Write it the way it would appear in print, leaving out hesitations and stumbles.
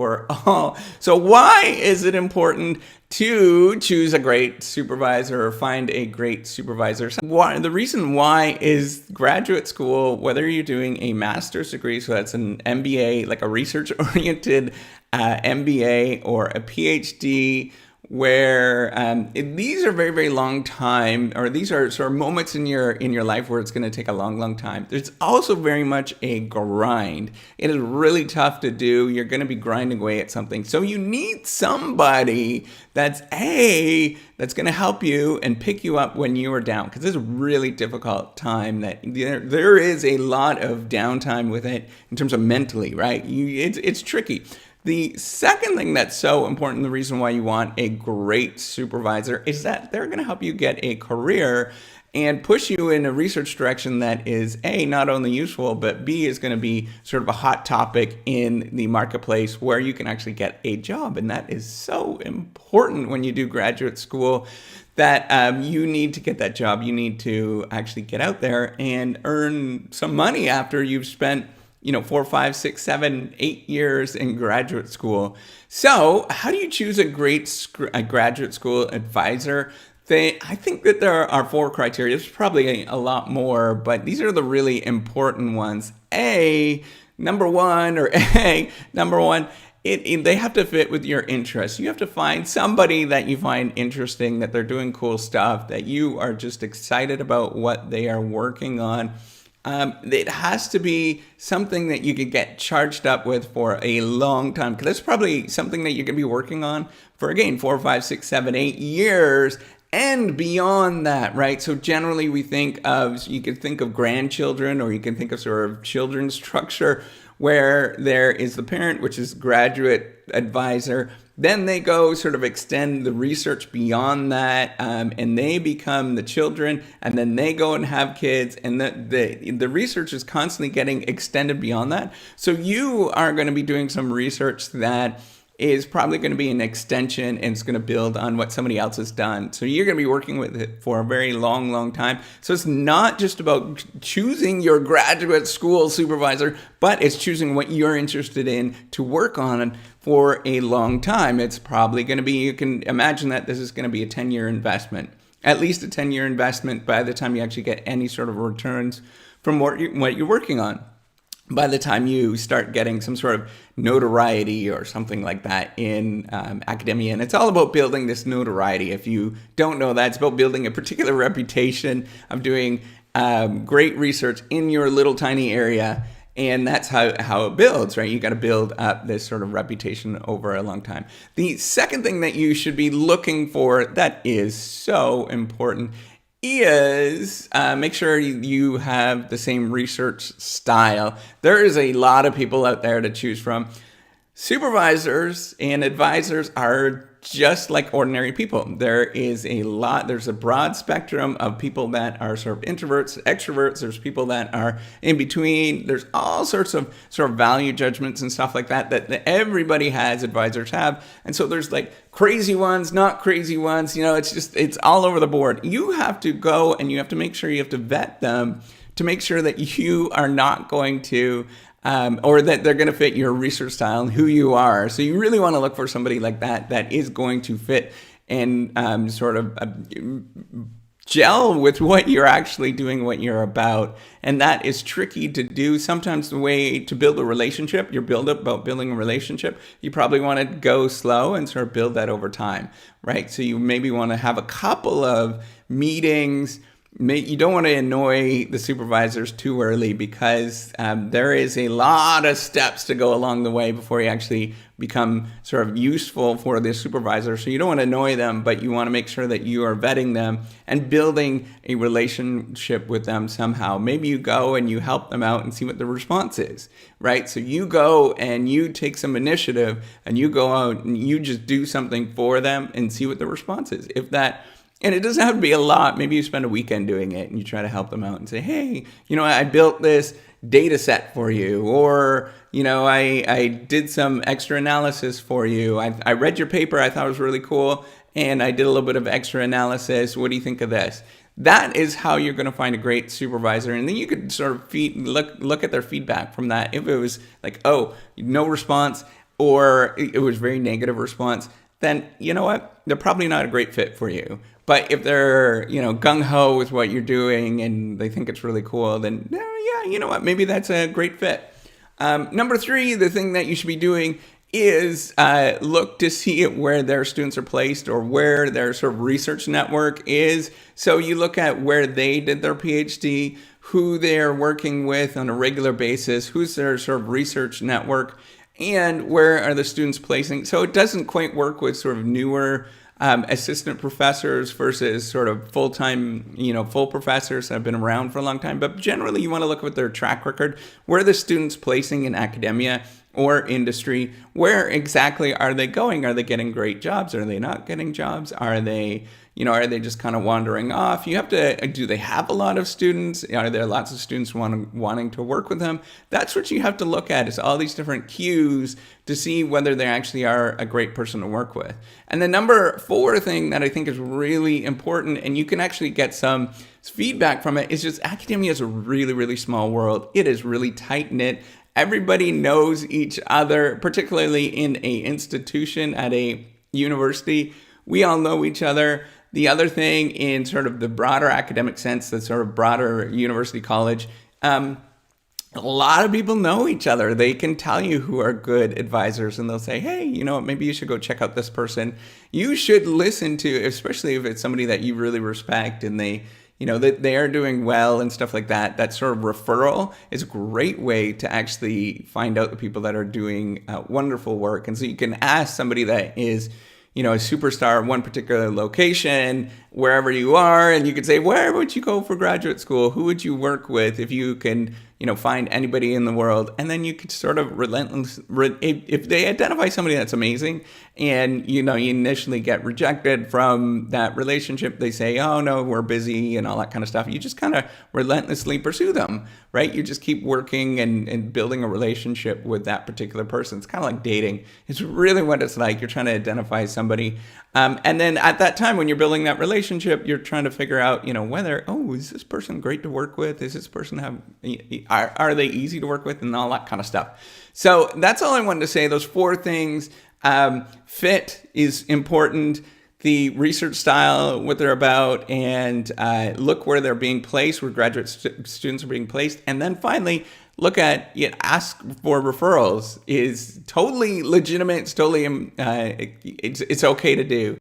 for all. So why is it important to choose a great supervisor or find a great supervisor? The reason why is graduate school, whether you're doing a master's degree, so that's an MBA, like a research-oriented MBA, or a PhD, where these are very, very long time, or these are sort of moments in your life where it's going to take a long, long time. There's also very much a grind. It is really tough to do. You're going to be grinding away at something. So you need somebody that's going to help you and pick you up when you are down, because it's a really difficult time. That there is a lot of downtime with it in terms of mentally, right? It's tricky. The second thing that's so important, the reason why you want a great supervisor, is that they're going to help you get a career and push you in a research direction that is A, not only useful, but B, is going to be sort of a hot topic in the marketplace where you can actually get a job. And that is so important when you do graduate school, that you need to get that job. You need to actually get out there and earn some money after you've spent 4, 5, 6, 7, 8 years in graduate school. So how do you choose a great graduate school advisor? I think that there are 4 criteria. There's probably a lot more, but these are the really important ones. Number one, they have to fit with your interests. You have to find somebody that you find interesting, that they're doing cool stuff, that you are just excited about what they are working on. It has to be something that you can get charged up with for a long time, because that's probably something that you're going to be working on for, again, 4, 5, 6, 7, 8 years and beyond that, right? So generally you can think of grandchildren, or you can think of sort of children's structure, where there is the parent, which is graduate advisor. Then they go sort of extend the research beyond that, and they become the children, and then they go and have kids, and the research is constantly getting extended beyond that. So you are going to be doing some research that is probably going to be an extension, and it's going to build on what somebody else has done. So you're going to be working with it for a very long, long time. So it's not just about choosing your graduate school supervisor, but it's choosing what you're interested in to work on for a long time. It's probably going to be, you can imagine that this is going to be a 10-year investment, at least a 10-year investment by the time you actually get any sort of returns from what you're working on. By the time you start getting some sort of notoriety or something like that in academia. And it's all about building this notoriety. If you don't know that, it's about building a particular reputation of doing great research in your little tiny area. And that's how it builds, right? You got to build up this sort of reputation over a long time. The second thing that you should be looking for that is so important is make sure you have the same research style. There is a lot of people out there to choose from. Supervisors and advisors are just like ordinary people. There's a broad spectrum of people that are sort of introverts, extroverts. There's people that are in between. There's all sorts of sort of value judgments and stuff like that everybody has, advisors have. And so there's like crazy ones, not crazy ones. It's all over the board. You have to go and you have to make sure you have to vet them to make sure that you are not going to or that they're going to fit your research style and who you are. So you really want to look for somebody like that is going to fit and sort of gel with what you're actually doing, what you're about. And that is tricky to do. Sometimes the way to build a relationship, about building a relationship, you probably want to go slow and sort of build that over time, right? So you maybe want to have a couple of meetings. You don't want to annoy the supervisors too early, because there is a lot of steps to go along the way before you actually become sort of useful for the supervisor. So you don't want to annoy them, but you want to make sure that you are vetting them and building a relationship with them somehow. Maybe you go and you help them out and see what the response is, right? So you go and you take some initiative and you go out and you just do something for them and see what the response is. And it doesn't have to be a lot. Maybe you spend a weekend doing it and you try to help them out and say, hey, I built this data set for you, or, I did some extra analysis for you. I read your paper. I thought it was really cool. And I did a little bit of extra analysis. What do you think of this? That is how you're going to find a great supervisor. And then you could sort of look at their feedback from that. If it was like, oh, no response, or it was very negative response, then you know what? They're probably not a great fit for you. But if they're, gung-ho with what you're doing and they think it's really cool, then yeah, you know what? Maybe that's a great fit. Number 3, the thing that you should be doing is look to see where their students are placed or where their sort of research network is. So you look at where they did their PhD, who they're working with on a regular basis, who's their sort of research network, and where are the students placing. So it doesn't quite work with sort of newer assistant professors versus sort of full-time, full professors that have been around for a long time. But generally, you want to look at their track record. Where are the students placing in academia or industry? Where exactly are they going? Are they getting great jobs? Are they not getting jobs? Are they just kind of wandering off? You have to, do they have a lot of students? Are there lots of students wanting to work with them? That's what you have to look at, is all these different cues to see whether they actually are a great person to work with. And the number 4 thing that I think is really important, and you can actually get some feedback from it, is just academia is a really, really small world. It is really tight-knit. Everybody knows each other, particularly in a institution at a university. We all know each other. The other thing, in sort of the broader academic sense, the sort of broader university college, a lot of people know each other. They can tell you who are good advisors, and they'll say, hey, maybe you should go check out this person. You should listen to, especially if it's somebody that you really respect and they are doing well and stuff like that. That sort of referral is a great way to actually find out the people that are doing wonderful work. And so you can ask somebody that is, a superstar at one particular location, wherever you are, and you could say, where would you go for graduate school? Who would you work with if you can, find anybody in the world? And then you could sort of if they identify somebody that's amazing and, you initially get rejected from that relationship, they say, oh no, we're busy and all that kind of stuff. You just kind of relentlessly pursue them, right? You just keep working and building a relationship with that particular person. It's kind of like dating. It's really what it's like. You're trying to identify somebody. And then at that time, when you're building that relationship, you're trying to figure out, whether, is this person great to work with? Is this person are they easy to work with, and all that kind of stuff. So that's all I wanted to say. Those 4 things. Fit is important. The research style, what they're about, and look where they're being placed, where graduate students are being placed. And then finally, look at, ask for referrals is totally legitimate. It's totally, it's okay to do.